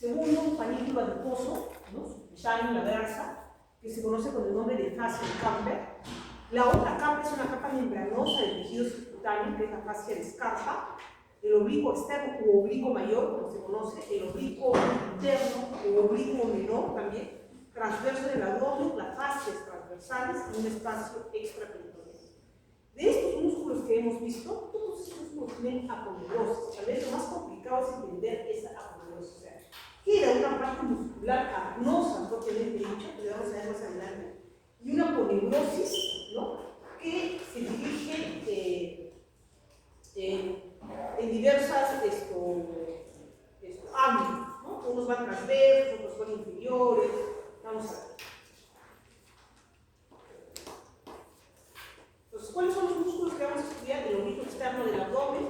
Segundo, un panículo adiposo, ¿no? Subcutáneo, la versa, que se conoce con el nombre de fascia de Camper. La otra capa es una capa membranosa del tejido subcutáneo, que es la fascia de Scarpa. El oblicuo externo u oblicuo mayor, como se conoce, el oblicuo interno u oblicuo menor también, transverso del abdomen, las fascias transversales y un espacio extraperitoneal. De estos músculos que hemos visto, todos estos músculos tienen aponeurosis. Tal vez lo más complicado es entender esa aponeurosis. O sea, queda una parte muscular arnosa, propiamente dicha, que le vamos a ver más adelante, y una aponeurosis, ¿no?, que se dirige en diversas ámbitos, ¿no? Unos van transversos, otros van inferiores. Vamos a ver. Entonces, ¿cuáles son los músculos que vamos a estudiar? El oblicuo externo del abdomen,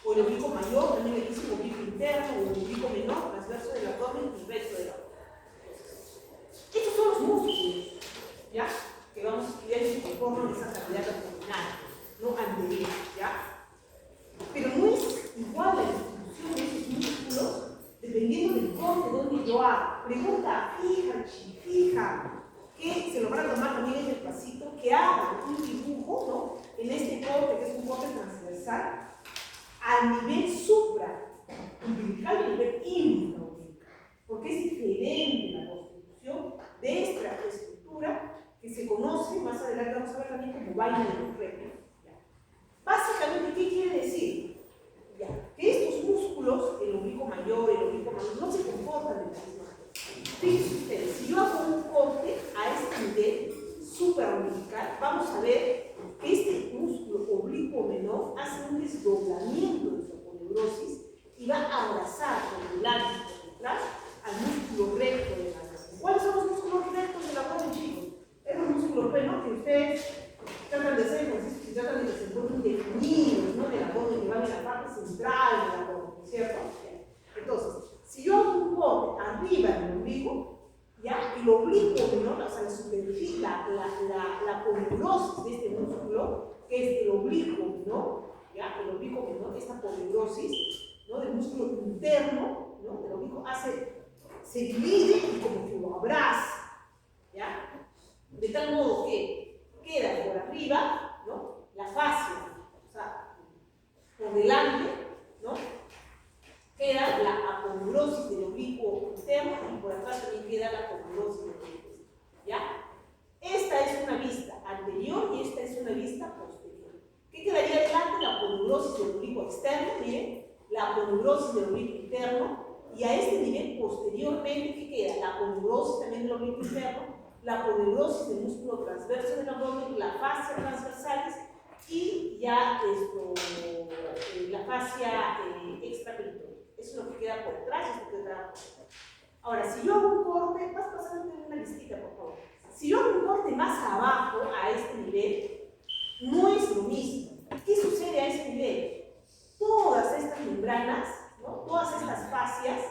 o el oblicuo mayor, también le dicen oblicuo interno, o el oblicuo menor, transverso del abdomen y recto del abdomen. Estos son los músculos, ¿ya?, que vamos a estudiar y que forman esa cavidad abdominal, no anterior, ¿ya? Pero no es igual la distribución de esos músculos dependiendo del corte donde yo haga. Pregunta fija, que se lo van a tomar también en el pasito, que haga un dibujo, ¿no?, en este corte, que es un corte transversal, a nivel supra-umbilical y a nivel infraumbilical, porque es diferente la constitución de esta estructura que se conoce, más adelante vamos a ver también como vaina de los rectos. Básicamente, ¿qué quiere decir? Ya, que estos músculos, el oblicuo mayor, el oblicuo menor, no se comportan de la misma manera. Fíjense ustedes, si yo hago un corte a este nivel supraumbilical, vamos a ver que este músculo oblicuo menor hace un desdoblamiento de su aponeurosis y va a abrazar por delante y por detrás al músculo recto de la cabeza. ¿Cuáles son los músculos rectos de la cabeza, chicos? Es un músculo pleno que ustedes tratan de hacer ejercicios y tratan de que se encuentren definidos, ¿no?, de la abdomen, que van en la parte central del abdomen, ¿cierto? Entonces, si yo hago un corte arriba del ombligo, ¿ya?, el oblicuo menor, o sea, la superficie, la aponeurosis de este músculo, que es el oblicuo menor, ¿ya?, el oblicuo menor, esta aponeurosis, ¿no?, del músculo interno, ¿no?, del oblicuo, se divide y como que lo abraza, ¿ya?, de tal modo que queda por arriba, ¿no?, la fascia, o sea, por delante, ¿no?, queda la aponeurosis del oblicuo interno y por atrás también queda la aponeurosis del oblicuo externo, ¿ya? Esta es una vista anterior y esta es una vista posterior. ¿Qué quedaría delante? La aponeurosis del oblicuo externo, miren, la aponeurosis del oblicuo interno, y a este nivel posteriormente, ¿qué queda? La aponeurosis también del oblicuo interno, la aponeurosis del músculo transverso del abdomen, la fascia transversales y ya la fascia extraperitoneal. Eso es lo que queda por detrás, esto queda por detrás. Ahora, si yo hago un corte, vas pasando una listita, por favor. Si yo hago un corte más abajo, a este nivel, no es lo mismo. ¿Qué sucede a este nivel? Todas estas membranas, ¿no?, todas estas fascias,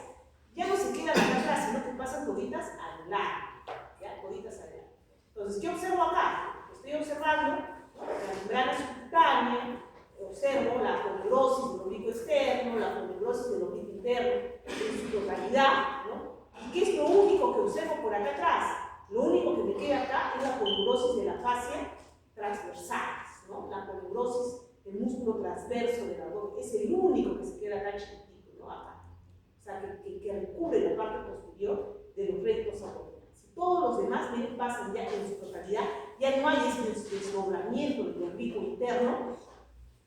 ya no se quedan acá atrás, sino que pasan toditas al lado. ¿Ya? Toditas al lado. Entonces, ¿qué observo acá? Estoy observando, ¿no?, la membrana subcutánea, observo la aponeurosis del oblicuo externo, la aponeurosis del oblicuo interno en su totalidad, ¿no? ¿Y qué es lo único que observo por acá atrás? Lo único que me queda acá es la aponeurosis de la fascia transversales, ¿no?, la aponeurosis del músculo transverso del abdomen. Es el único que se queda acá chiquitito, ¿no?, acá. O sea, que recubre la parte posterior de los rectos abdominales. Todos los demás pasan ya en su totalidad, ya no hay ese desdoblamiento del oblicuo interno,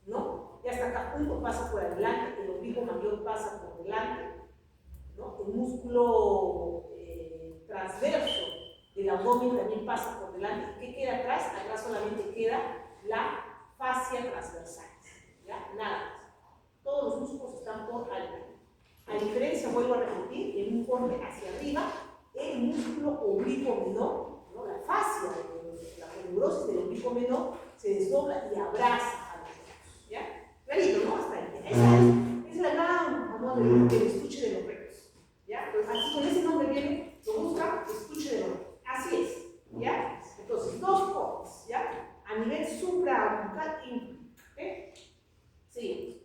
¿no? Ya hasta acá punto pasa por adelante, el oblicuo mayor pasa por delante, ¿no? El músculo transverso del abdomen también pasa por delante. ¿Qué queda atrás? Atrás solamente queda la fascia transversal, ¿ya? Nada más. Todos los músculos están por adelante. A diferencia, vuelvo a repetir, en un corte hacia arriba, el músculo oblicuo menor, ¿no?, la fascia, la aponeurosis del oblicuo menor, se desdobla y abraza a los rectos, ¿ya? Clarito, ¿no? Hasta ahí. Esa es la gran famosa del estuche de los rectos, ¿ya? Entonces, aquí con ese nombre viene, lo buscan, estuche de los rectos. Así es, ¿ya? Entonces, dos cortes, ¿ya? A nivel supraumbilical y infraumbilical, ¿ok? Sí.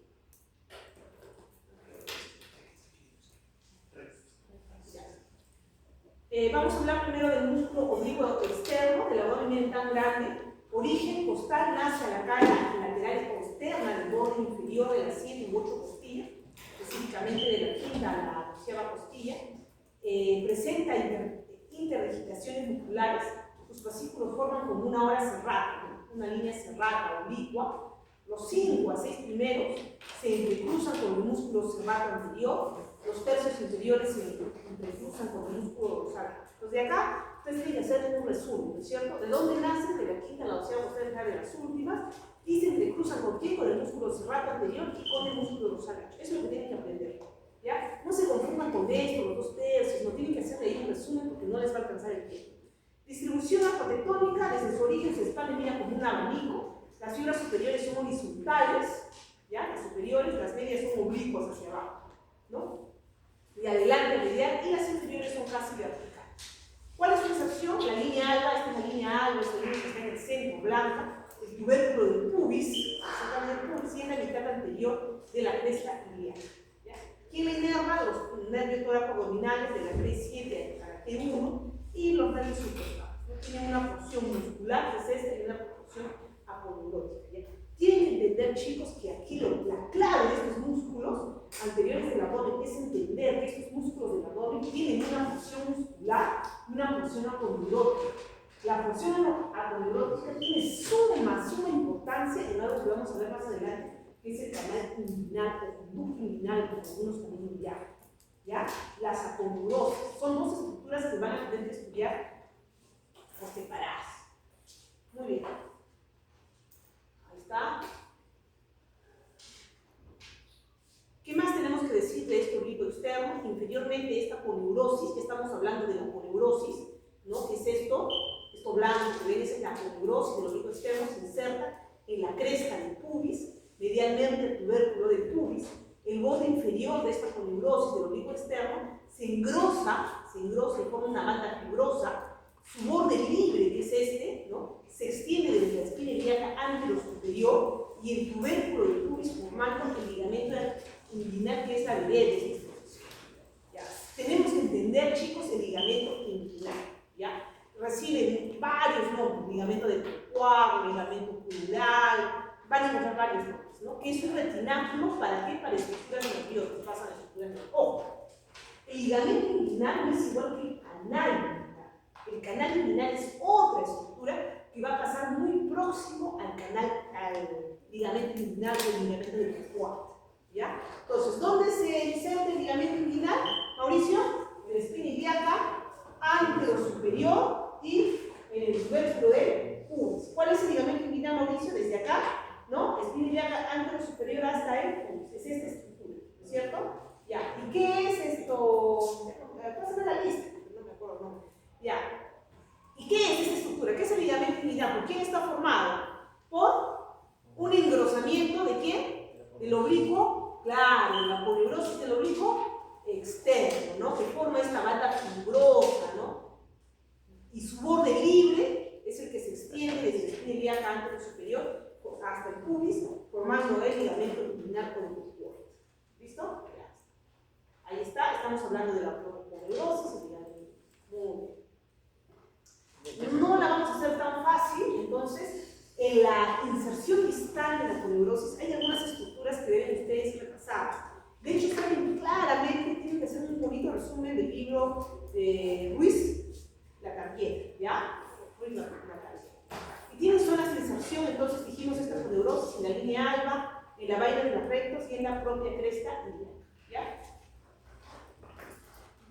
Vamos a hablar primero del músculo oblicuo externo, del abdomen tan grande. Origen costal, nace a la cara lateral externa del borde inferior de las 7 u 8 costillas, específicamente de la quinta a la 12ª costilla. Presenta interdigitaciones musculares. Los fascículos forman como una hora cerrada, una línea cerrada, oblicua. Los 5 a 6 primeros se entrecruzan con el músculo cerrado anterior. Los tercios inferiores se entrecruzan con el músculo dorsal. Entonces, de acá, ustedes tienen que hacer un resumen, ¿cierto? ¿De dónde nacen? De la quinta a la 12ª costilla, de las últimas, y se entrecruzan con quién, con el músculo cerrado anterior y con el músculo dorsal ancho. Eso es lo que tienen que aprender, ¿ya? No se confundan con esto, los 2 tercios, no tienen que hacer ahí un resumen porque no les va a alcanzar el tiempo. Distribución arquitectónica, desde su origen se expande, mira, como un abanico. Las fibras superiores son horizontales, ¿ya? Las superiores, las medias son oblicuas hacia abajo, ¿no? De adelante a medial, y las inferiores son casi verticales. ¿Cuál es su inserción? La línea alba, esta es la línea alba, esta línea que está en el centro, blanca, el tubérculo del pubis, y en la mitad anterior de la cresta iliaca. ¿Quién la inerva? Los nervios toracoabdominales de la T7 a la T1 y los nervios subcostales. Tienen una porción muscular, que es esta, y una porción aponeurótica. Tienen que entender, chicos, que aquí la clave de estos músculos anteriores del abdomen es entender que estos músculos del abdomen tienen una porción muscular y una porción aponeurótica. La porción aponeurótica tiene suma importancia en algo que vamos a ver más adelante, que es el canal inguinal o conducto inguinal, como algunos también llaman. ¿Ya? Las aponeurosis son 2 estructuras que van a tener que estudiar por separadas. Muy bien. Ahí está. ¿Qué más tenemos que decir de este oblicuo externo? Inferiormente, esta aponeurosis, que estamos hablando de la aponeurosis, ¿no? ¿Qué es esto? Esto blanco que ven es la aponeurosis del oblicuo externo, se inserta en la cresta del pubis, medialmente el tubérculo del pubis. El borde inferior de esta aponeurosis del oblicuo externo se engrosa y forma una banda fibrosa. Su borde libre, que es este, ¿no? Se extiende desde la espina ilíaca anterosuperior y el tubérculo del pubis formando el ligamento inguinal, que es la vereda. Tenemos que entender, chicos, el ligamento inguinal, ¿ya? Recibe varios nombres: ligamento de Pecuaro, ligamento cural, van a encontrar varios nombres, ¿no? Que es un retináculo, ¿para qué? Para estructuras nerviosas, pasan a estructuras nerviosas. Ojo, el ligamento inguinal no es igual que el canal inguinal. El canal inguinal es otra estructura que va a pasar muy próximo al ligamento inguinal o el ligamento de Pecuaro, ¿ya? Entonces, ¿dónde se inserta el ligamento inguinal, Mauricio? En la espina ilíaca anterosuperior y en el tubérculo del pubis. ¿Cuál es el ligamento inguinal, Mauricio? Desde acá, ¿no? Espina ilíaca anterosuperior hasta el pubis. Es esta estructura, ¿no es cierto? Ya. ¿Y qué es esto? Pásame la lista, no me acuerdo el nombre. Ya. ¿Y qué es esta estructura? ¿Qué es el ligamento inguinal? ¿Por quién está formado? Por un engrosamiento de quién? Del oblicuo, claro, la aponeurosis del oblicuo externo, ¿no? Que forma esta banda fibrosa, ¿no? Y su borde libre es el que se extiende desde la espina ilíaca anterosuperior hasta el pubis, formando el ligamento inguinal con el Pecuaro. ¿Listo? Ya. Ahí está, estamos hablando de la aponeurosis, el ligamento. Muy bien. No la vamos a hacer tan fácil, entonces, en la inserción distal de la aponeurosis hay algunas estructuras que deben ustedes repasar. De hecho, saben claramente, tienen que hacer un bonito resumen del libro de Ruiz Lacarrière, ¿ya? Ruiz Lacarrière. Y tienen zonas de inserción, entonces dijimos esta aponeurosis en la línea alba, en la vaina de los rectos y en la propia cresta ilíaca, ¿ya?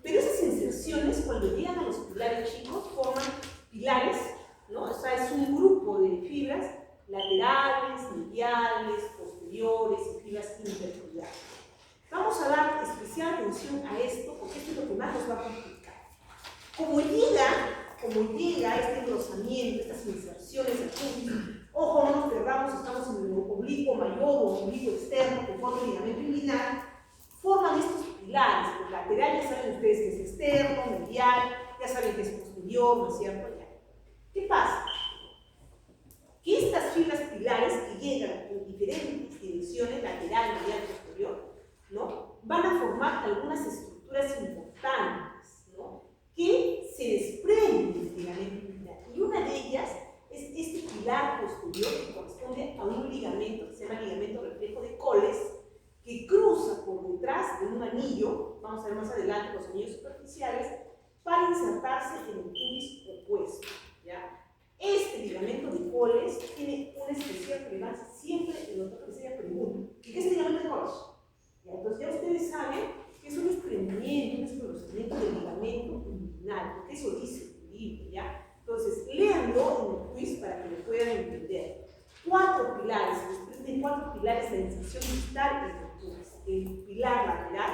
Pero esas inserciones, cuando llegan a los pilares, chicos, forman pilares, ¿no? O sea, es un grupo de fibras laterales, mediales, posteriores y fibras interpiliares. Vamos a dar especial atención a esto porque esto es lo que más nos va a complicar. Como llega este engrosamiento, estas inserciones aquí, ojo, no nos perdamos, estamos en el oblicuo mayor o oblicuo externo que forma el ligamento inguinal, forman estos pilares. Los laterales, ya saben ustedes que es externo, medial, ya saben que es posterior, ¿no es cierto? Ya. ¿Qué pasa? Que estas fibras pilares que llegan en diferentes direcciones, lateral, medial, posterior, ¿no? Van a formar algunas estructuras importantes, ¿no? Que se ligamento inguinal. Y una de ellas es este pilar posterior que corresponde a un ligamento que se llama ligamento reflejo de Coles, que cruza por detrás de un anillo, vamos a ver más adelante los anillos superficiales, para insertarse en el pubis opuesto, ¿ya? Este ligamento de Coles tiene una especial relevancia siempre en los doctores de pregunta. ¿Y qué es el ligamento de Coles? ¿Ya? Entonces ya ustedes saben que es un desprendimiento, un desconocimiento del ligamento inguinal, porque eso dice el libro, ¿ya? Entonces, léanlo en el quiz para que lo puedan entender. 4 pilares, se desprenden 4 pilares de la inserción distal en el pubis. El pilar lateral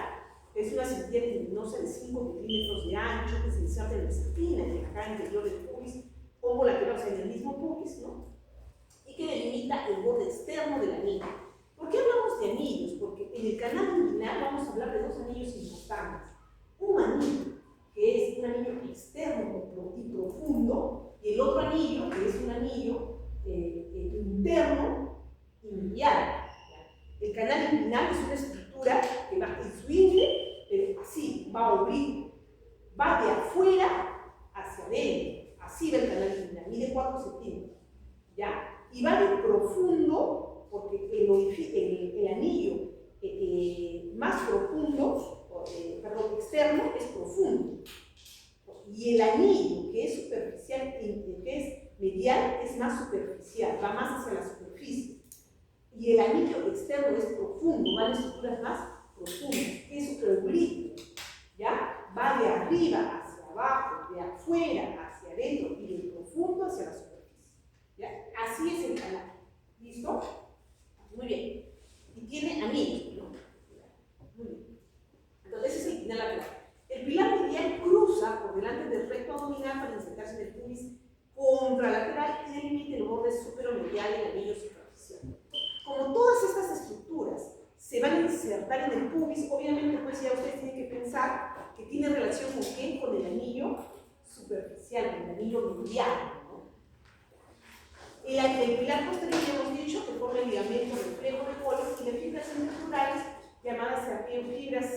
es una cintilla tendinosa de 5 milímetros de ancho que se inserta en la espina, en la cara interior del pubis, como lateral, o sea, en el mismo pubis, ¿no? Y que delimita el borde externo del anillo. ¿Por qué hablamos de anillos? Porque en el canal inguinal vamos a hablar de 2 anillos importantes. Un anillo, que es un anillo externo y profundo, y el otro anillo, que es un anillo interno y medial. El canal inguinal es una estructura que va en su ingle, pero así, va oblicuo, va de afuera hacia adentro, así va el canal inguinal, mide 4 centímetros, ¿ya? Y va de profundo, porque el anillo más profundo, perdón, externo, es profundo. Y el anillo que es superficial, que es medial, es más superficial, va más hacia la superficie. Y el anillo externo es profundo, va en estructuras más profundas, es oblicuo, ¿ya? Va de arriba hacia abajo, de afuera hacia adentro y de profundo hacia la superficie, ¿ya? Así es el canal. ¿Listo? Muy bien. Y tiene anillos, ¿no? Muy bien. Entonces ese es el pilar lateral. El pilar medial cruza por delante del recto abdominal para insertarse en el pubis contralateral y delimita el borde superomedial del anillo superficial. Como todas estas estructuras se van a insertar en el pubis, obviamente pues ya ustedes tienen que pensar que tiene relación con qué, con el anillo superficial, con el anillo medial, ¿no? El pilar posterior ya hemos dicho que forma el ligamento reflejo de Coles y las fibras estructurales llamadas también fibras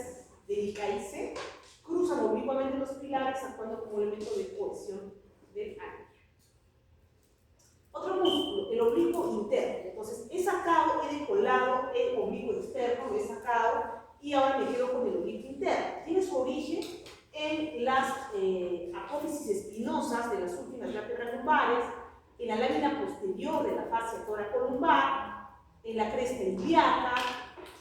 de IKIC cruzan oblicuamente los pilares actuando como elemento de cohesión del anillo. Otro músculo, el oblicuo interno. Entonces, he sacado, he decolado el oblicuo externo, lo he sacado y ahora me quedo con el oblicuo interno. Tiene su origen en las apófisis espinosas de las últimas vértebras lumbares, en la lámina posterior de la fascia toracolumbar, en la cresta ilíaca,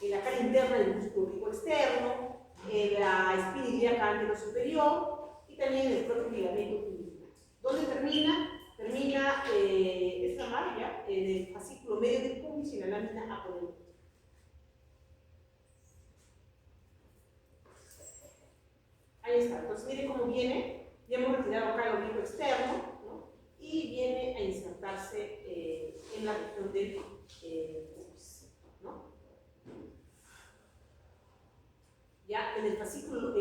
en la cara interna del músculo oblicuo externo, en la espina ilíaca anterosuperior y también en el propio ligamento inguinal. ¿Dónde termina? Termina esta marca en el fascículo medio del pubis y en la lámina aponeurótica. Ahí está. Entonces, miren cómo viene. Ya hemos retirado acá el oblicuo externo, ¿no? Y viene a insertarse en la región del pubis, ¿no? Ya en el fascículo,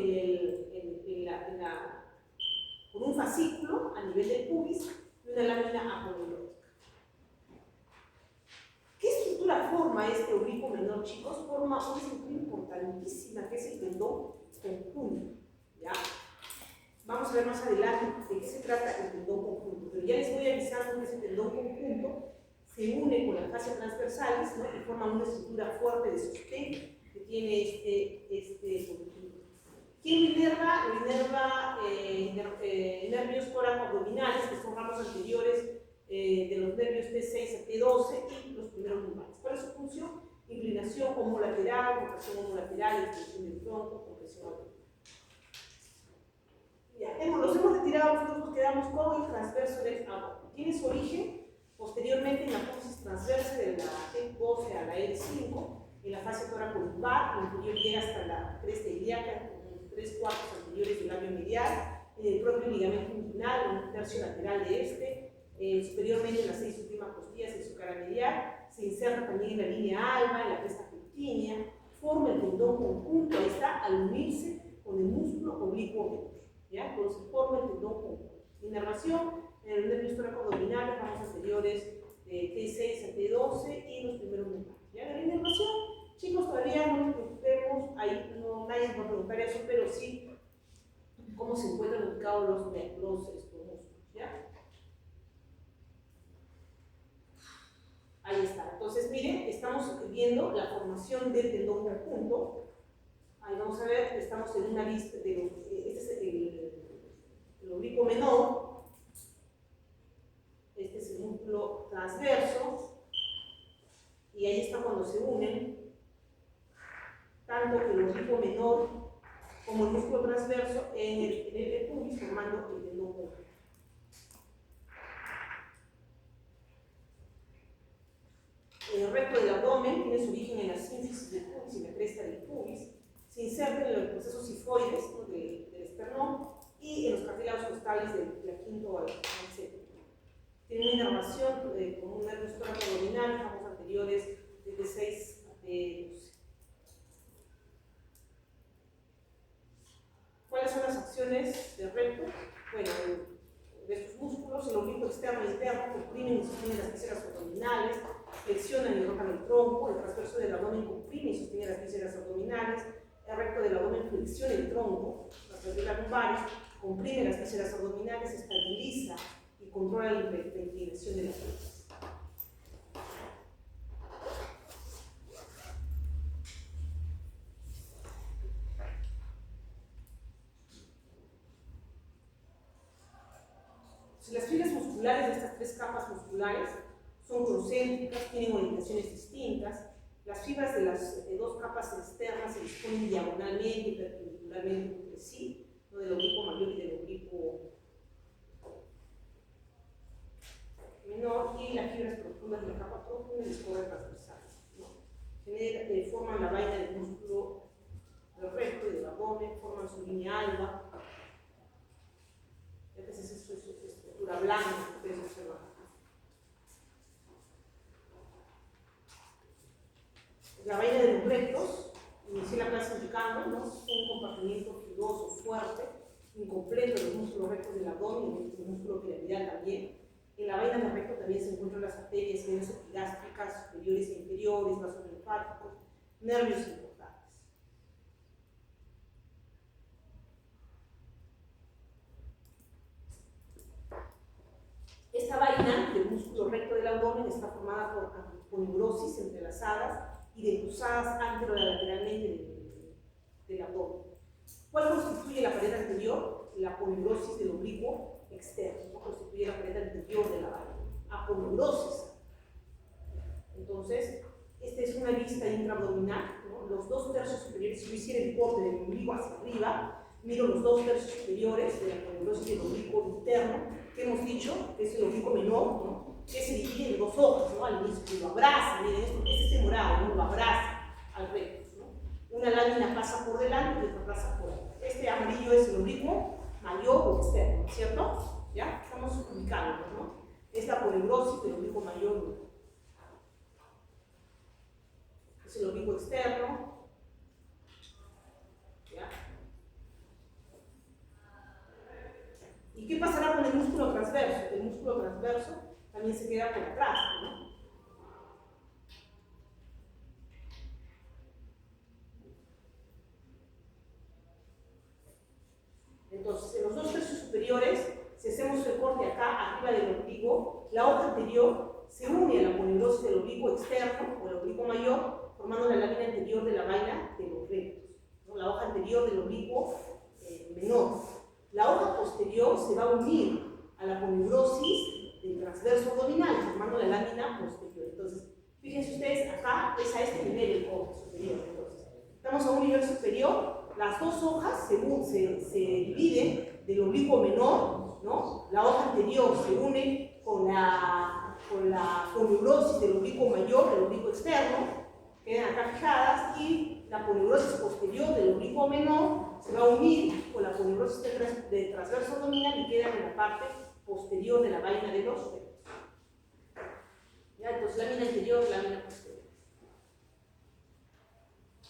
con un fascículo a nivel del pubis y una lámina aponeurótica. ¿Qué estructura forma este oblicuo menor, chicos? Forma una estructura importantísima que es el tendón conjunto, ¿ya? Vamos a ver más adelante de qué se trata el tendón conjunto, pero ya les voy avisando que ese tendón conjunto se une con la fascia transversalis, ¿no? Y forma una estructura fuerte de sostén que tiene este conjunto. ¿Quién lo inerva? Lo inerva nervios toracoabdominales, que son ramos anteriores de los nervios T6 a T12 y los primeros lumbares. ¿Cuál es su función? Inclinación homolateral, rotación homolateral, extensión del tronco, compresión abdominal. Ya, los hemos retirado, nosotros nos quedamos con el transverso del abdomen. Tiene su origen posteriormente en la apófisis transversa de la T12 a la L5, en la fascia toracolumbar, el inferior llega hasta la cresta ilíaca, 3/4 anteriores del labio medial, en el propio ligamento inguinal, en un tercio lateral de este, superiormente en las 6 últimas costillas en su cara medial, se inserta también en la línea alba, en la cresta pectínea, forma el tendón conjunto, ahí está, al unirse con el músculo oblicuo menor, ¿ya? Entonces forma el tendón conjunto. Inervación en los nervios toracoabdominales, ramos anteriores de T6 a T12 y los primeros lumbares. ¿Ya? La inervación, chicos, todavía no nos preocupemos, ahí no nadie nos va a preguntar eso, pero sí cómo se encuentran ubicados los músculos, ¿ya? estamos viendo la formación del tendón conjunto. Ahí vamos a ver, estamos en una vista de este es el oblicuo menor, este es el músculo transverso, y ahí está cuando se unen tanto el oblicuo menor como el músculo transverso en el pubis, formando el tendón conjunto. El recto del abdomen tiene su origen en la sínfisis del pubis y la cresta del pubis. Se inserta en los procesos sifoides, ¿no?, del esternón y en los cartílagos costales del quinto al séptimo. Tiene una inervación con un nervio estómago abdominal, ramos anteriores de T6 a T12. ¿Cuáles son las acciones del recto? Bueno, de estos músculos, el oblicuo externo e interno comprimen y sostienen las vísceras abdominales, flexionan y rotan el tronco, el transverso del abdomen comprime y sostiene las vísceras abdominales, el recto del abdomen flexiona el tronco, las vértebras lumbares, comprime las vísceras abdominales, estabiliza y controla la inclinación de las piernas. Las fibras musculares de estas tres capas musculares son concéntricas, tienen orientaciones distintas. Las fibras de las dos capas externas se disponen diagonalmente y perpendicularmente entre sí, ¿no?, del oblicuo mayor y del oblicuo menor, y las fibras profundas de la capa profunda discurren transversales, ¿no? Forman la vaina del músculo del recto y del abdomen, forman su línea alba. Esta es su estructura blanca que ustedes observan. La vaina de los rectos, inicié la clase indicando, ¿no?, es un compartimiento fibroso, fuerte, incompleto de los músculos rectos del abdomen y del músculo piramidal también. En la vaina del recto también se encuentran las arterias venas epigástricas superiores e inferiores, vasos linfáticos, nervios importantes. Esta vaina del músculo recto del abdomen está formada por aponeurosis entrelazadas y decruzadas anterolateralmente del abdomen. ¿Cuál constituye la pared anterior? La aponeurosis del oblicuo externo, ¿no?, constituye la pared anterior de la vaina. Aponeurosis. Entonces, esta es una vista intraabdominal, ¿no? Los 2/3 superiores, si yo hiciera el corte del ombligo hacia arriba, miro los 2/3 superiores de la aponeurosis del oblicuo interno, que hemos dicho que es el oblicuo menor, ¿no?, que se divide en dos hojas, ¿no?, al inicio, que lo abraza. Miren, esto es este morado, ¿no?, lo abraza al recto, ¿no? Una lámina pasa por delante y otra pasa por ahí. Este amarillo es el oblicuo mayor o externo, ¿cierto? ¿Ya? Estamos ubicándonos, ¿no? Esta aponeurosis del oblicuo mayor es el oblicuo externo. ¿Ya? ¿Y qué pasará con el músculo transverso? El músculo transverso también se queda por atrás, ¿no? Entonces, en los 2/3 superiores, si hacemos el corte acá, arriba del ombligo, la hoja anterior se une a la aponeurosis del oblicuo externo o el oblicuo mayor, formando la lámina anterior de la vaina de los rectos, ¿no?, la hoja anterior del oblicuo menor. La hoja posterior se va a unir a la aponeurosis del transverso abdominal, formando la lámina posterior. Entonces, fíjense ustedes, acá es a este nivel el corte superior. Entonces, estamos a un nivel superior, las dos hojas se dividen del oblicuo menor, ¿no? La hoja anterior se une con la aponeurosis del oblicuo mayor, del oblicuo externo, quedan acá fijadas, y la aponeurosis posterior del oblicuo menor se va a unir con la aponeurosis del transverso abdominal y quedan en la parte posterior de la vaina de los rectos. ¿Ya? Entonces, lámina anterior, lámina posterior.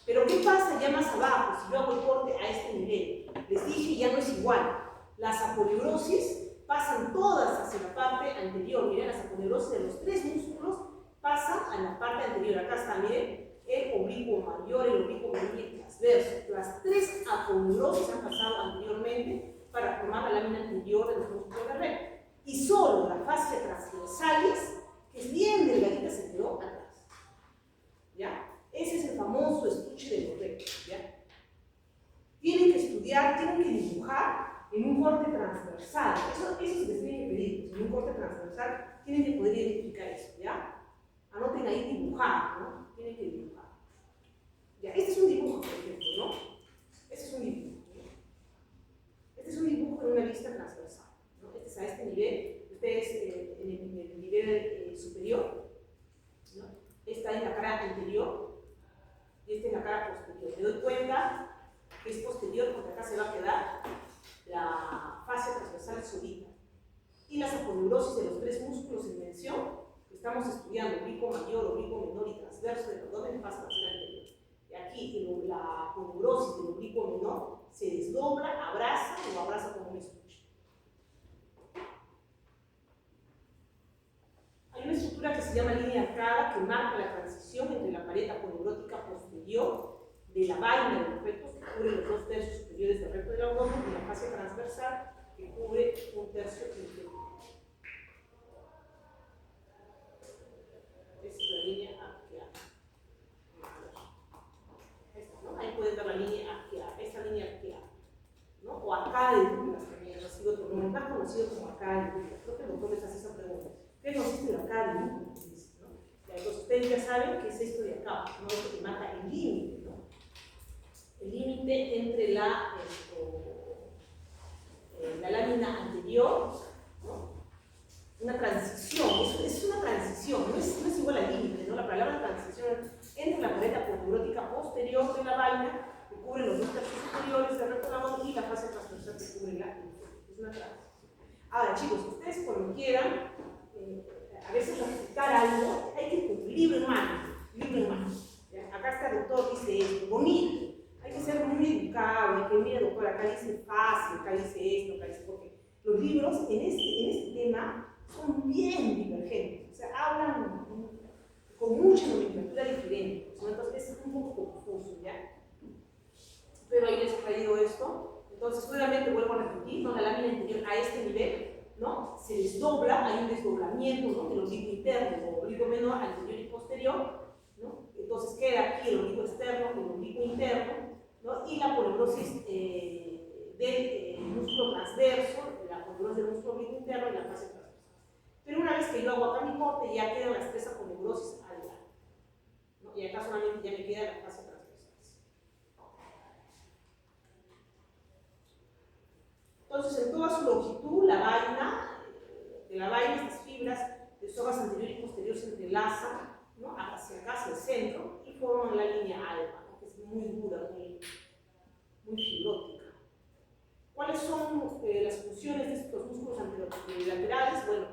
Pero ¿qué pasa ya más abajo si yo hago el corte a este nivel? Les dije, ya no es igual. Las aponeurosis pasan todas hacia la parte anterior. Miren, las aponeurosis de los tres músculos pasan a la parte anterior. Acá está, miren, el oblicuo mayor, el oblicuo menor y el transverso. Las tres aponeurosis han pasado anteriormente para formar la lámina anterior de los músculos del recto. Y solo la fascia transversalis, que es bien delgadita, se quedó atrás. en un corte transversal. Eso se les tiene que pedir, en un corte transversal tienen que poder identificar eso, ¿ya? Anoten ahí dibujar, ¿no? Tienen que dibujar. Ya, este es un dibujo, por ejemplo, ¿no? Este es un dibujo, ¿no? Este es un dibujo en una vista transversal, ¿no? Este es a este nivel, ustedes en el nivel superior, ¿no? Esta es la cara anterior y esta es la cara posterior. Me doy cuenta que es posterior porque acá se va a quedar la fascia transversal solita. Y las aponeurosis de los tres músculos en mención que estamos estudiando, oblicuo mayor, oblicuo menor y transverso del abdomen, pasan a ser anterior. Y aquí la aponeurosis del oblicuo menor se desdobla, abraza o abraza como un estuche. Hay una estructura que se llama línea arcada que marca la transición entre la pared aponeurótica posterior de la vaina de los rectos, que cubre los 2/3 superiores del recto del abdomen, y la fascia transversal, que cubre 1/3 inferior. Esta es la línea arqueada. Esta, ¿no? Ahí pueden ver la línea arqueada, esta línea arqueada, ¿no? O arcada de Douglas también, ha sido otro nombre más conocido como arcada de Douglas. Creo que el doctor les hace esa pregunta. ¿Qué consiste la arcada de Douglas? ¿No? Entonces ustedes ya saben qué es esto de acá, ¿no? Esto que marca el límite, ¿no? El límite entre la lámina anterior, ¿no? Una transición, es una transición, no es igual al límite, ¿no? La palabra transición entre la pared aponeurótica posterior de la vaina, que cubre los 2/3 superiores del recto del abdomen, y la fascia transversal que cubre la inferior. Es una transición. Ahora, chicos, ustedes cuando quieran a veces aceptar algo, hay que con libro en mano, libro en mano. ¿Ya? Acá está el doctor, dice esto, bonito. Hay que ser muy educado, hay que, mira doctor, acá dice fácil, acá dice esto, acá dice porque los libros en este tema son bien divergentes, o sea, hablan con mucha nomenclatura diferente, ¿no? Entonces es un poco confuso, ¿ya? Pero ahí les he traído esto, entonces nuevamente vuelvo a repetir, ¿no? La lámina interior a este nivel, ¿no? Se desdobla, hay un desdoblamiento, ¿no? Del oblicuo interno o oblicuo menor, anterior y posterior, ¿no? Entonces queda aquí el oblicuo externo, el oblicuo interno, ¿no? Y la aponeurosis del músculo transverso, la aponeurosis del músculo oblicuo interno y la fascia transversal. Pero una vez que yo hago acá mi corte, ya quedan las tres aponeurosis al lado, ¿no? Y acá solamente ya me queda la fascia transversal. Entonces, en toda su longitud, la vaina, de la vaina, estas fibras de sogas anterior y posterior se entrelazan, ¿no? Hacia acá, hacia el centro, y forman la línea alba, ¿no? Que es muy dura, muy fibrótica. ¿Cuáles son las funciones de estos músculos anterolaterales? Bueno,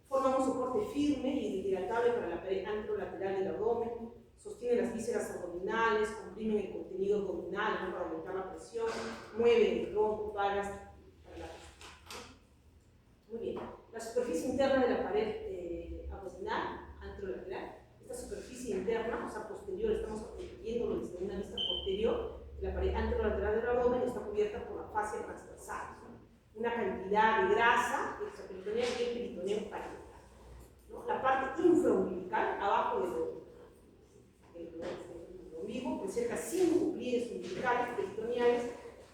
forman un soporte firme y hidratable para la pared anterolateral del abdomen, sostienen las vísceras abdominales, comprimen el contenido abdominal, ¿no? Para aumentar la presión, mueven el tronco, varas. Muy bien. La superficie interna de la pared abdominal, anterolateral, esta superficie interna, o sea, posterior, estamos viéndolo desde una vista posterior, la pared anterolateral del abdomen está cubierta por la fascia transversal, ¿no? Una cantidad de grasa extraperitoneal y el peritoneo parental, ¿no? La parte infraumbilical, abajo del ombligo, presenta 5 pliegues umbilicales peritoneales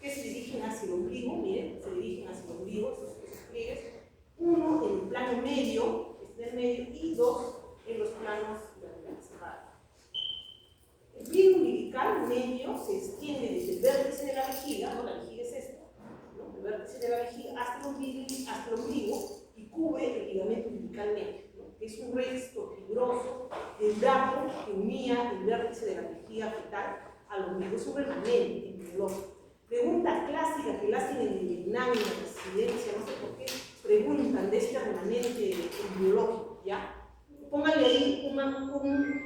que se dirigen hacia el ombligo, miren, se dirigen hacia el ombligo, esos pliegues, uno en el plano medio, este en el medio, y 2 en los planos laterales. El pliegue umbilical medio se extiende desde el vértice de la vejiga, ¿no? La vejiga es esta, ¿no? El vértice de la vejiga hasta el ombligo y cubre el ligamento umbilical medio, ¿no? Que es un resto fibroso del dato que unía el vértice de la vejiga fetal al ombligo. Es un remanente embriológico. Pregunta clásica que la hacen en el Vietnam, en la residencia, no sé por qué, preguntan de este remanente embriológico, ¿ya? Pónganle ahí un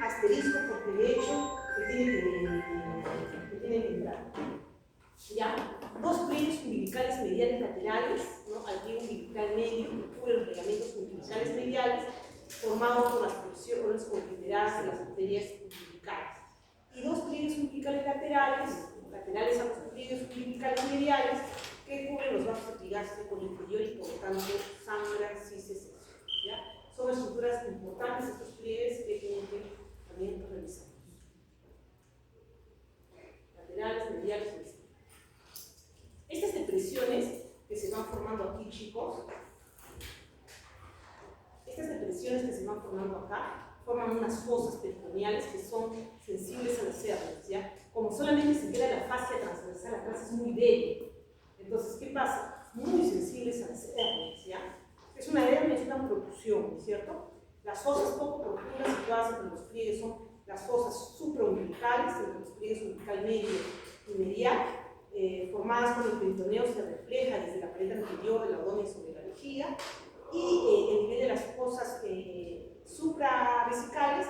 asterisco porque de hecho que tiene que entrar. ¿Ya? 2 pliegues umbilicales mediales laterales, ¿no? Al pliegue umbilical medio que cubre los ligamentos umbilicales mediales formados por las porciones consideradas de las arterias umbilicales. Y 2 pliegues umbilicales laterales a los pliegues umbilicales mediales que cubren los vasos epigásтрicos inferior y por lo tanto sangran si se secciona. ¿Ya? Son estructuras importantes estos pliegues que tienen que también revisar. Laterales, mediales y externos. Estas depresiones que se van formando aquí, chicos. Estas depresiones que se van formando acá forman unas fosas peritoneales que son sensibles a las hernias, ¿ya? Como solamente se queda la fascia transversal atrás, es muy débil. Entonces, ¿qué pasa? Muy sensibles a las hernias, ¿ya? Es una hernia, es una protrusión, ¿no es cierto? Las fosas poco profundas situadas entre los pliegues son las fosas supraumbilicales, entre los pliegues umbilical medio y medial, formadas cuando el peritoneo se refleja desde la pared anterior del abdomen sobre la vejiga, y el nivel de las fosas supravesicales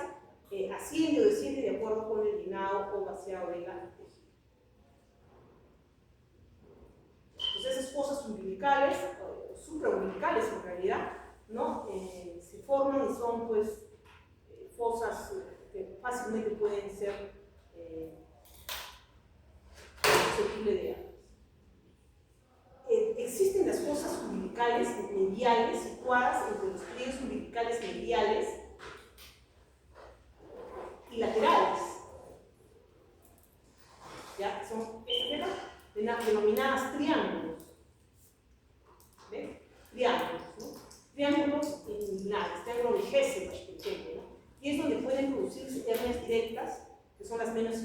asciende o desciende de acuerdo con el llenado o vaciado de la vejiga. Entonces esas fosas umbilicales, o supraumbilicales en realidad, ¿no? Se forman y son pues fosas que fácilmente pueden ser susceptibles de hernias. Existen las fosas umbilicales mediales situadas entre los pliegues umbilicales mediales y laterales. ¿Ya? Son estas denominadas triángulos. ¿Ven? Triángulos, ¿no? Triángulos inguinales, triángulo de Hesselbach, por ejemplo, ¿no? Y es donde pueden producirse hernias directas, que son las menos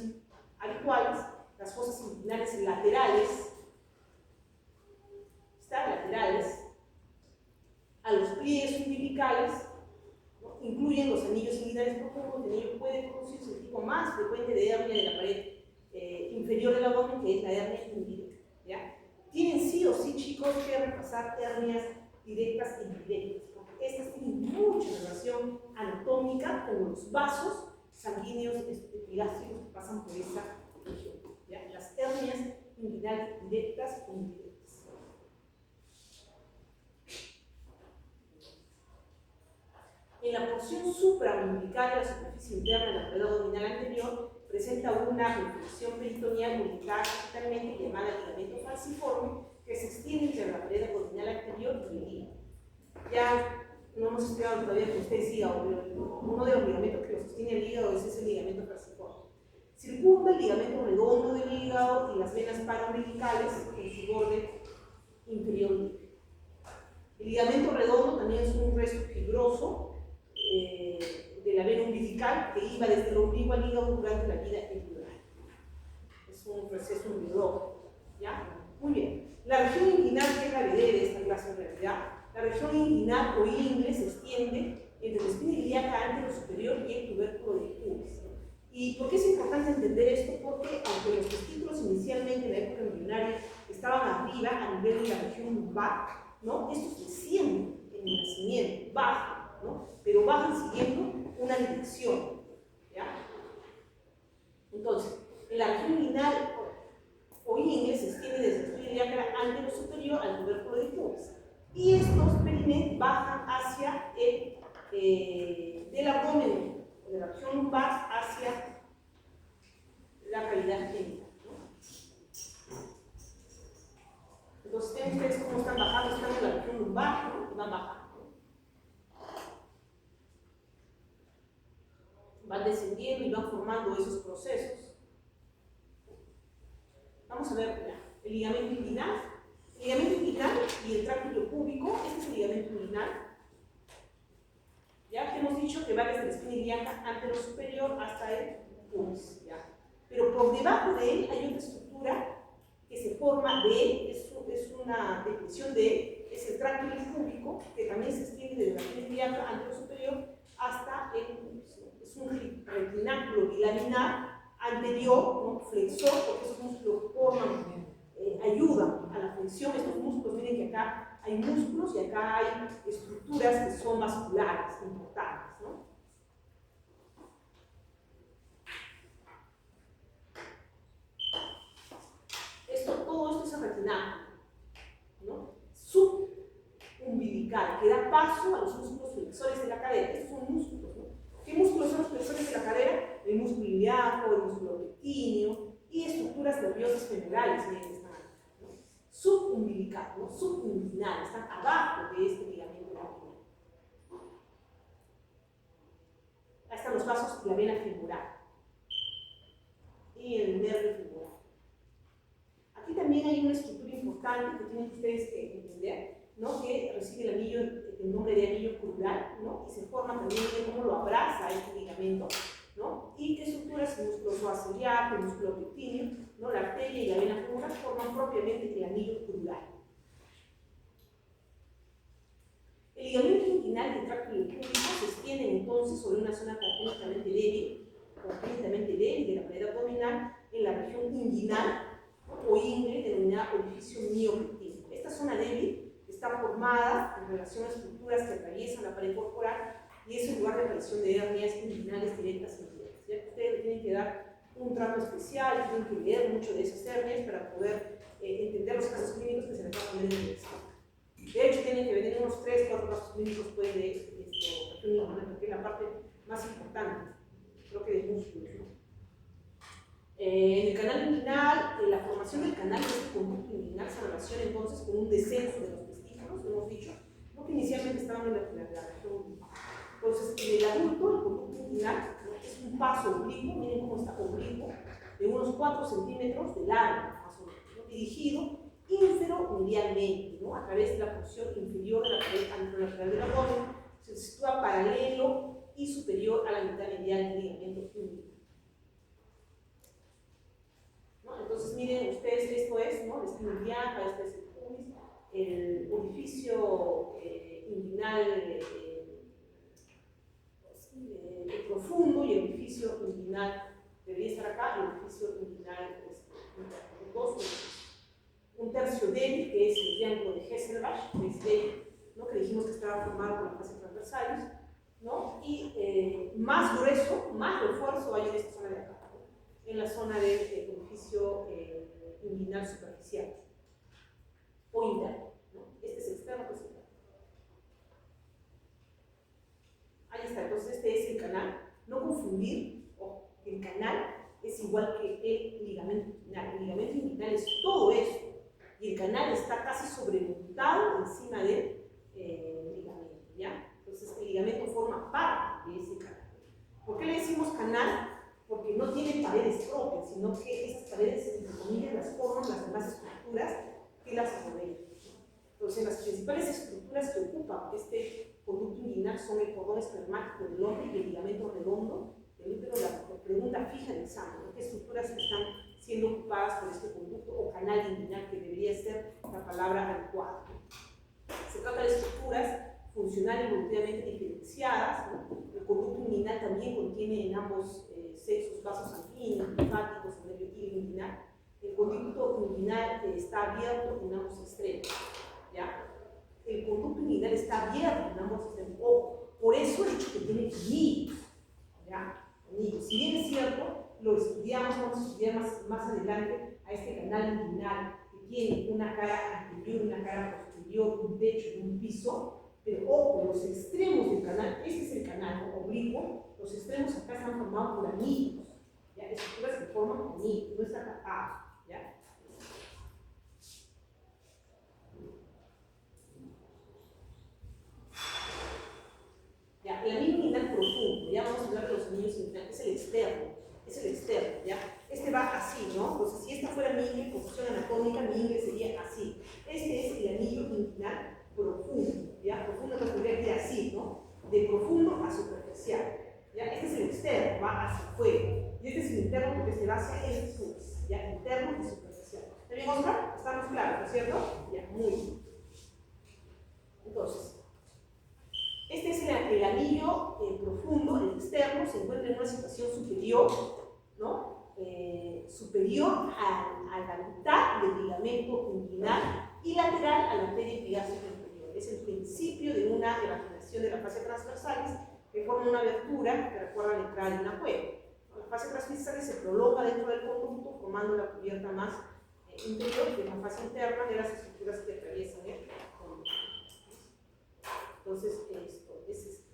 habituales, las fosas inguinales laterales, laterales a los pliegues umbilicales, ¿no? Incluyen los anillos inguinales profundos. En ello puede producirse el tipo más frecuente de hernia de la pared inferior del abdomen, que es la hernia indirecta, ¿ya? Tienen sí o sí, chicos, que repasar hernias directas e indirectas, porque estas tienen mucha relación anatómica con los vasos sanguíneos epigástricos que pasan por esa región, ¿ya? Las hernias inguinales directas o indirectas. En la porción supraumbilical de la superficie interna de la pared abdominal anterior presenta una reflexión peritoneal ubicada capitalmente llamada ligamento falciforme, que se extiende entre la pared abdominal anterior y el hígado. Ya no hemos estudiado todavía que ustedes hígado, pero uno de los ligamentos que lo sostiene el hígado es ese ligamento falciforme. Circunda el ligamento redondo del hígado y las venas paraumbilicales en su borde inferior libre. El ligamento redondo también es un resto fibroso de la vena umbilical que iba desde el ombligo al hígado durante la vida epidural. Es un proceso umbilical, ¿ya? Muy bien. La región inguinal, que es la heredera de esta clase en realidad, la región inguinal o ingle se extiende entre la espina ilíaca anterior superior y el tubérculo de pubis. ¿Y por qué es importante entender esto? Porque aunque los testículos inicialmente en la época embrionaria estaban arriba a nivel de la región lumbar, ¿no? Estos descienden en el nacimiento, bajan, ¿no? Pero bajan siguiendo una dirección, ¿ya? Entonces, en la región inguinal o ingle se extiende desde la espina ilíaca anterior superior al tubérculo de pubis. Y estos perines bajan hacia del abdomen, de la región lumbar, hacia la cavidad genital, ¿no? Entonces, ven ustedes cómo están bajando, están en la región lumbar, ¿no? Y van bajando. Van descendiendo y van formando esos procesos. Vamos a ver ya, el ligamento inguinal. El ligamento inguinal y el tracto púbico, este es el ligamento inguinal. Ya que hemos dicho que va desde la espina ilíaca anterior superior hasta el pubis, ¿ya? Pero por debajo de él hay otra estructura que se forma de él, es una depresión de él, es el tracto púbico, que también se extiende desde la espina ilíaca anterior superior hasta el pubis, ¿no? Es un retináculo bilaminar anterior, ¿no? Flexor, porque esos músculos forman, ayudan a la flexión. Estos músculos, miren que acá hay músculos y acá hay estructuras que son vasculares, importantes, ¿no? Todo esto es el retináculo, ¿no? Subumbilical, que da paso a los músculos flexores de la cadera. Estos son músculos, ¿no? ¿Qué músculos son los flexores de la cadera? El músculo ilíaco, el músculo pectíneo y estructuras nerviosas femorales, miren, están aquí, ¿no? Subumbilical, ¿no? Subinguinal, están abajo de este ligamento inguinal. Ahí están los vasos de la vena femoral y el nervio femoral. Aquí también hay una estructura importante que tienen ustedes que entender, ¿no? Que recibe el anillo, el nombre de anillo crural, ¿no? Y se forma también de cómo lo abraza este ligamento, ¿no? Y qué estructuras, el músculo psoas-ciliaco, el músculo pectíneo, ¿no? La arteria y la vena femoral forman propiamente el anillo crural. El ligamento inguinal del tracto púbico se extiende entonces sobre una zona congénitamente débil de la pared abdominal en la región inguinal, ¿no? O ingle, denominada orificio miopectíneo. Esta zona débil está formada en relación a estructuras que atraviesan la pared corporal y es el lugar de aparición de hernias inguinales directas e indirectas. Ya que ustedes tienen que dar un trato especial, tienen que leer mucho de esas hernias para poder entender los casos clínicos que se les va a poner en el examen. De hecho, tienen que venir unos 3-4 casos clínicos después de esto, porque es la parte más importante, creo que de músculos, ¿no? En el canal inguinal, la formación del canal de este conducto inguinal se relaciona entonces con un descenso de los testículos, hemos dicho, ¿no? Que inicialmente estaban en la región. Entonces, en el adulto, el conducto inguinal, ¿no? Es un paso oblicuo, miren cómo está oblicuo, de unos 4 centímetros de largo, más o menos, ¿no? Dirigido inferomedialmente, ¿no? A través de la porción inferior de la pared anterolateral del abdomen, se sitúa paralelo y superior a la mitad medial del ligamento inguinal. ¿No? Entonces, miren ustedes, esto es, ¿no? La espina ilíaca, este es el pubis, el orificio inguinal profundo y el orificio inguinal debería estar acá, el orificio inguinal un tercio débil, que es el triángulo de Hesselbach, que es débil, ¿no? Que dijimos que estaba formado por las fascias transversales, ¿no? Y más grueso, más refuerzo hay en esta zona de acá, ¿no? En la zona del orificio inguinal superficial o interno, ¿no? Este es externo, pues interno. Ahí está, entonces este es el canal. No confundir, ojo, el canal es igual que el ligamento inguinal. El ligamento inguinal es todo eso. Y el canal está casi sobremontado encima del ligamento, ¿ya? Entonces el ligamento forma parte de ese canal. ¿Por qué le decimos canal? Porque no tiene paredes propias, sino que esas paredes, entre comillas, las forman las demás estructuras que las rodean. Entonces las principales estructuras que ocupan este conducto inguinal son el cordón espermático del hombre y el ligamento redondo del útero. La pregunta fija del examen, ¿no? ¿Qué estructuras están siendo ocupadas por este conducto o canal inguinal, que debería ser la palabra adecuada? Se trata de estructuras funcional y evolutivamente diferenciadas, ¿no? El conducto inguinal también contiene en ambos sexos vasos sanguíneos, linfáticos, el nervio inguinal. El conducto inguinal está abierto en ambos extremos, ¿ya? El conducto inguinal está abierto en ambos extremos. Por eso he dicho que tiene anillos, ¿ya? Anillos. Si bien es cierto, lo estudiamos, vamos a estudiar más adelante a este canal inguinal que tiene una cara anterior, una cara posterior, un techo y un piso, pero ojo, los extremos del canal, este es el canal, ¿no? Oblicuo, los extremos acá están formados por anillos, ¿ya? Estructuras que forman anillos, no está tapado, ¿ya? Ya, el anillo inguinal profundo, ya vamos a hablar de los anillos inguinales, es el externo, ¿ya? Este va así, ¿no? Entonces, si esta fuera mi ingle, posición anatómica, mi ingle sería así. Este es el anillo inguinal profundo, ¿ya? Profundo nos podría decir así, ¿no? De profundo a superficial, ¿ya? Este es el externo, va hacia afuera. Y este es el interno porque se va hacia el sur, ¿ya? Interno y superficial. ¿Está bien, Oscar? ¿Estamos claros, ¿no es cierto? Ya, muy bien. Entonces, este es el anillo profundo, el externo, se encuentra en una situación superior, ¿no? Superior a la mitad del ligamento inguinal y lateral a la arteria epigástrica inferior. Es el principio de una evaginación de la fascia transversalis que forma una abertura que recuerda la entrada de una cueva. La fascia transversalis se prolonga dentro del conducto formando la cubierta más interior, que es la fascia interna de las estructuras que atraviesan el conducto. Entonces, esto es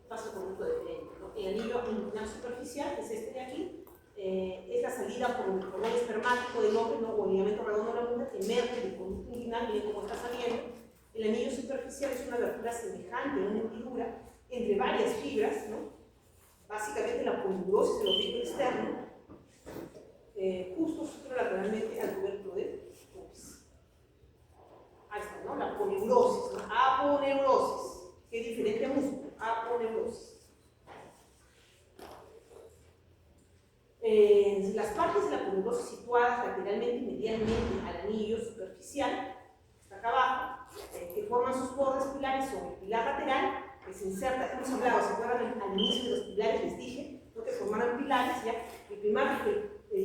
paso conducto de frente, ¿no? El anillo inguinal superficial, que es este de aquí, es la salida por el cordón espermático del hombre, ¿no? O el ligamento redondo de la mujer, que emerge del conducto inguinal, miren cómo está saliendo. El anillo superficial es una abertura semejante a una hendidura entre varias fibras, ¿no? básicamente la poneurosis del oblicuo externo, justo supralateralmente al tubérculo del pubis. Ahí está, ¿no? La poneurosis, ¿no? Aponeurosis, que es diferente a músculo, aponeurosis. Las partes de la poneurosis situadas lateralmente y medialmente al anillo superficial, está acá abajo, que forman sus bordes pilares sobre el pilar lateral, que se inserta, hemos hablado, se acuerdan al inicio de los pilares, les dije, ¿no? Que formaron pilares, ya, el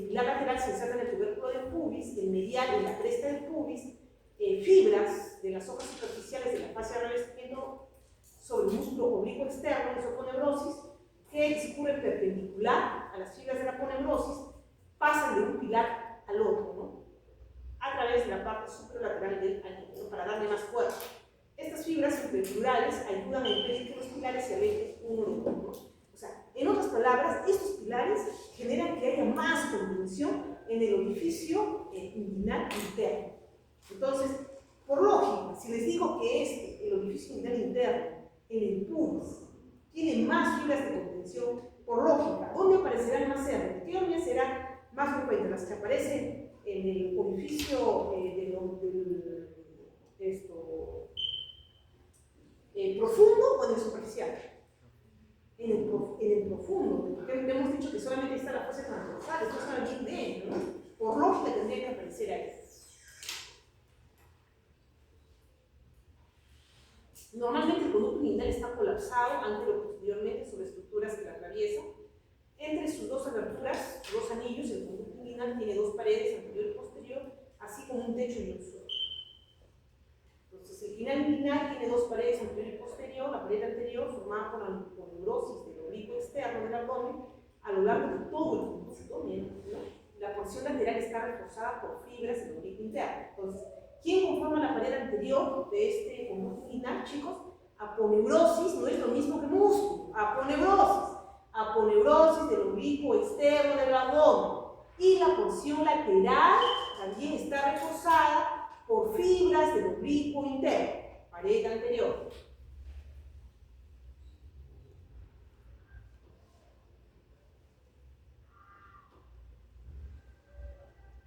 pilar lateral se inserta en el tubérculo del pubis, el medial en la cresta del pubis, fibras de las hojas superficiales de la fascia de revestimiento sobre el músculo oblicuo externo de su aponeurosis, que discurre perpendicular a las fibras de la aponeurosis, pasan de un pilar al otro, ¿no? A través de la parte supralateral del anillo, para darle más fuerza. Estas fibras superplurales ayudan a impedir que los pilares se alejen uno de otro, ¿no? O sea, en otras palabras, estos pilares generan que haya más contención en el orificio inguinal interno. Entonces, por lógica, si les digo que el orificio inguinal interno, en el pubis, tiene más fibras de contención, por lógica, ¿dónde aparecerán más cerdas? ¿Qué líneas serán más frecuentes? Las que aparecen en el orificio profundo o en el superficial. En el profundo, porque hemos dicho que solamente está la fase transversal, esto está bien dentro, ¿no? Por lógica tendría que aparecer ahí. Normalmente el conducto inguinal está colapsado anterior o posteriormente sobre estructuras que la atraviesan. Entre sus dos aberturas, dos anillos, el conducto inguinal tiene dos paredes, anterior y posterior, así como un techo y un suelo. Entonces, el canal inguinal tiene dos paredes, anterior y posterior. La pared anterior, formada por la poneurosis del oblicuo externo del abdomen, a lo largo de todo el compósito, la porción lateral está reforzada por fibras del oblicuo interno. Entonces, ¿quién conforma la pared anterior de este conducto inguinal, chicos? Aponeurosis no es lo mismo que músculo. Aponeurosis del oblicuo externo del abdomen. Y la porción lateral también está reforzada por fibras del oblicuo interno, pared anterior.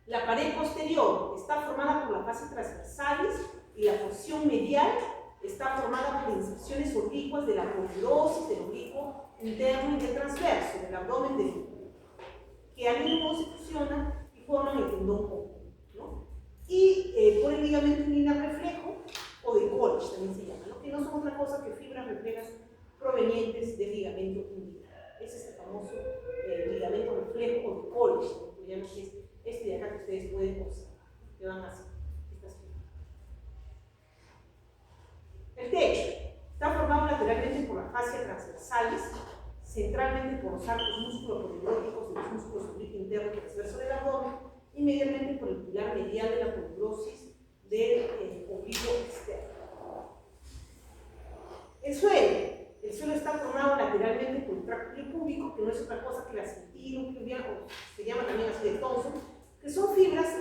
La pared posterior está formada por las fases transversales y la porción medial está formada por inserciones oblicuas de la poneurosis del oblicuo interno y del transverso, del abdomen del útero, que al mismo se fusionan y forman el tendón cóncavo, ¿no? Y por el ligamento inguinal reflejo o de Colles también se llama, ¿no? Que no son otra cosa que fibras reflejas provenientes del ligamento inguinal. Ese es el famoso ligamento reflejo o de Colles, ¿no? Que es este de acá que ustedes pueden observar, que van así, estas fibras. El techo está formado lateralmente por las fascias transversales, centralmente por los arcos músculo-poneuróticos de los músculos oblicuo interno y transverso del abdomen, y medialmente por el pilar medial de la poneurosis del oblicuo externo. El suelo está formado lateralmente por el tracto púbico, que no es otra cosa que la cintura pubiana, o se llama también así de Thomson, que son fibras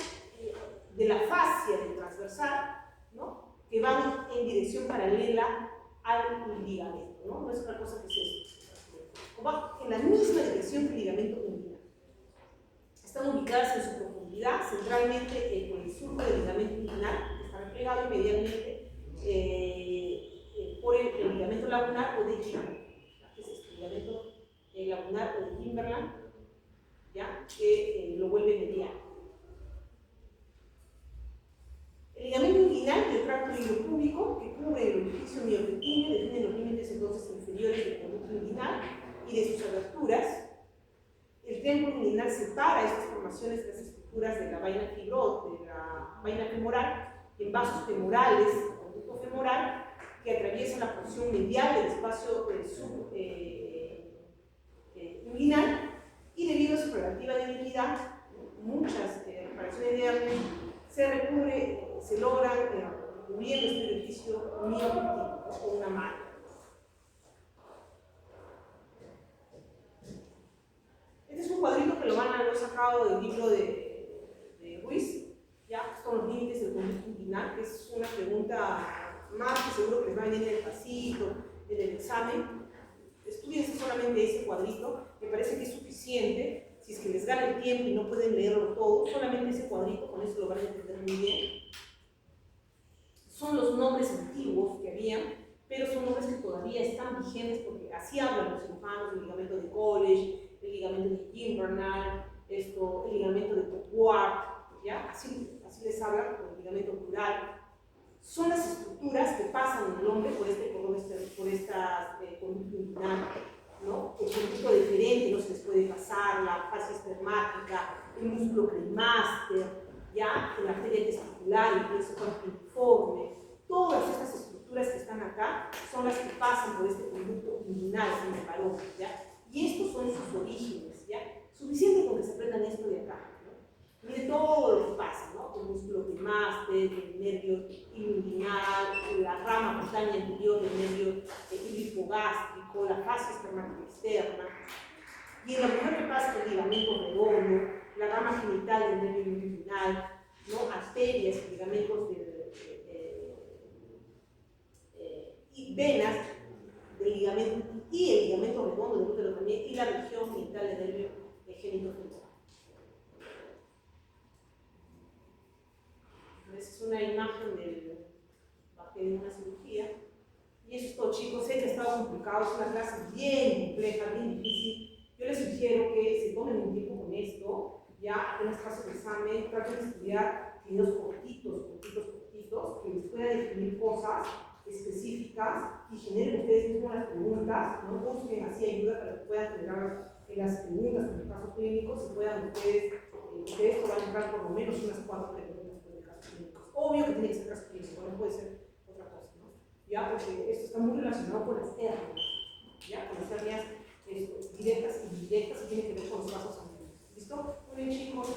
de la fascia del transversal, ¿no? Que van en dirección paralela al ligamento, ¿no? No es otra cosa que es eso. Va en la misma dirección que el ligamento inguinal. Están ubicadas en su profundidad, centralmente por el surco del ligamento inguinal, que está replegado, y medialmente por el ligamento lagunar o de Kimberland. ¿Qué es esto? El ligamento lagunar o de Kimberland, ¿ya? Que lo vuelve medial. El ligamento inguinal del tracto hidropúbico, que cubre el orificio miopequíneo, define los límites entonces inferiores del conducto inguinal y de sus aberturas. El triángulo inguinal separa estas formaciones de las estructuras de la vaina femoral en vasos femorales, conducto femoral, que atraviesa la porción medial del espacio inguinal, y debido a su relativa debilidad, muchas reparaciones de hernia se logran cubriendo este orificio miopequíneo con una malla. Este es un cuadrito que lo he sacado del libro de Ruiz, ya son los límites del conducto inguinal, que es una pregunta más que seguro que les va a venir en el pasito, en el examen. estudiense solamente ese cuadrito, me parece que es suficiente. Si es que les gana el tiempo y no pueden leerlo todo, solamente ese cuadrito, con eso lo van a entender muy bien. Son los nombres antiguos que había, pero son nombres que todavía están vigentes porque así hablan los cirujanos: el ligamento de College, el ligamento de Gimbernal, el ligamento de Pocquart, ¿ya? Así les hablan con el ligamento ocular. Son las estructuras que pasan en el hombre por esta conducta inguinal, ¿no? El conducto deferente no se les puede pasar, la fascia espermática, el músculo cremaster, ya, la arteria testicular, el plexo cuadriforme. Todas estas estructuras que están acá son las que pasan por este conducto inguinal en el varón, ¿ya? Y estos son sus orígenes, ¿ya? Suficiente con que se aprendan esto de acá, ¿no? Mire todo lo que pasa, ¿no? El músculo cremaster, el nervio inguinal, la rama cutánea anterior del nervio hipogástrico, la fascia espermática externa. Y en la mujer que pasa el ligamento redondo, la rama genital del nervio inguinal, ¿no? Arterias, ligamentos y venas del ligamento y el ligamento redondo del útero también, y la región genital del nervio genitogenital. Esa es una imagen de una cirugía. Y eso es todo, chicos. Sé que ha estado complicado, es una clase bien compleja, bien difícil. Yo les sugiero que se tomen un tiempo con esto, ya apenas paso el examen, traten de estudiar videos cortitos, que les puedan definir cosas específicas y generen ustedes mismos las preguntas, no busquen así ayuda para que puedan generar las preguntas en el caso clínico, si puedan ustedes, de esto van a entrar por lo menos unas 4 preguntas por el caso clínico. Obvio que tiene que ser caso clínico, no puede ser otra cosa, ¿no? Ya, porque esto está muy relacionado con las hernias, ya, con las hernias directas y indirectas, y tiene que ver con los vasos sanguíneos. ¿Listo? Muy bien, chicos.